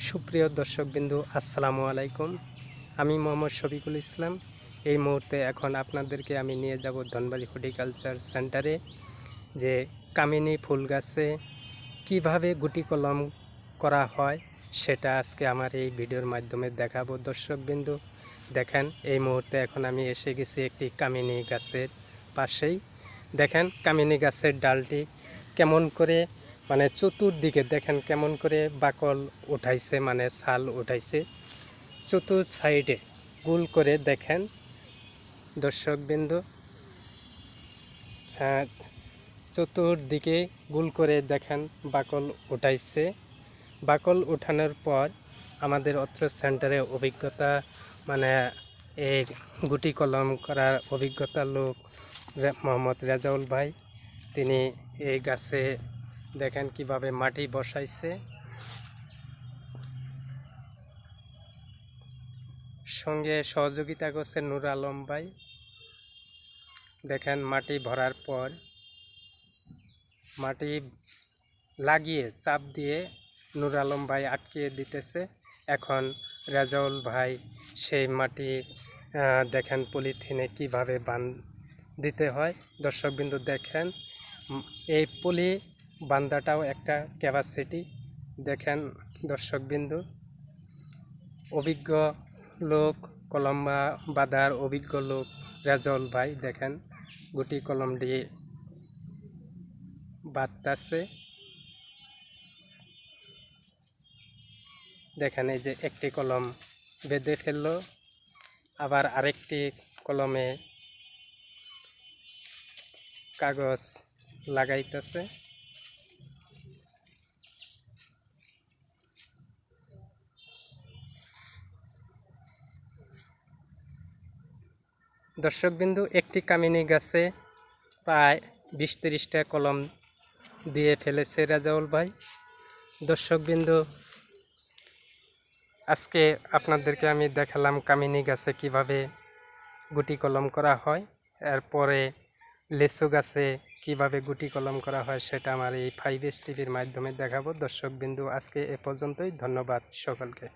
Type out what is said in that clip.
সুপ্রিয় দর্শকবৃন্দু আসসালামু আলাইকুম। আমি মোহাম্মদ শফিকুল ইসলাম। এই মুহূর্তে এখন আপনাদেরকে আমি নিয়ে যাব ধনবাড়ি হর্টিকালচার সেন্টারে, যে কামিনী ফুল গাছে কীভাবে গুটি কলম করা হয় সেটা আজকে আমার এই ভিডিওর মাধ্যমে দেখাবো। দর্শকবৃন্দু দেখেন, এই মুহূর্তে এখন আমি এসে গেছি একটি কামিনী গাছের পাশেই। দেখেন কামিনী গাছের ডালটি কেমন করে চতুর্দিকে দেখেন কেমন করে বাকল উঠাইছে, ছাল উঠাইছে চতুর সাইডে গোল করে। দেখেন দর্শকবৃন্দু, হ্যাঁ, চতুর্দিকে গোল করে দেখেন বাকল উঠাইছে। বাকল উঠানোর পর আমাদের অত্র সেন্টারে অভিজ্ঞতা এই গুটি কলম করার অভিজ্ঞতা লোক মোহাম্মদ রেজাউল ভাই, তিনি এই গাছে দেখেন কিভাবে মাটি বসাইছে। সঙ্গে সহযোগিতা করছে নূর আলম ভাই। দেখেন মাটি ভরার পর মাটি লাগিয়ে চাপ দিয়ে নূর আলম ভাই আটকিয়ে দিতেছে। এখন রেজাউল ভাই সেই মাটি দেখেন পলিথিনে কিভাবে দিতে হয়। দর্শকবিন্দু দেখেন, এই পলি বান্দাটাও একটা ক্যাপাসিটি। দেখেন দর্শকবিন্দু, অভিজ্ঞ লোক, কলম বাঁধার অভিজ্ঞ লোক রেজাউল ভাই দেখেন গুটি কলম দিয়ে বাঁধতেছে। দেখেন এই যে একটি কলম বেঁধে ফেললো, আবার আরেকটি কলমে কাগজ লাগাইতেছে। দর্শকবিন্দু, একটি কামিনী গাছে প্রায় 20-30টা কলম দিয়ে ফেলেছে রেজাউল ভাই। দর্শকবিন্দু, আজকে আপনাদেরকে আমি দেখালাম কামিনী গাছে কিভাবে গুটি কলম করা হয়। এরপরে লিচু গাছে কিভাবে গুটি কলম করা হয় সেটা আমার এই 5S টিভির মাধ্যমে দেখাবো। দর্শকবিন্দু, আজকে এ পর্যন্তই। ধন্যবাদ সকলকে।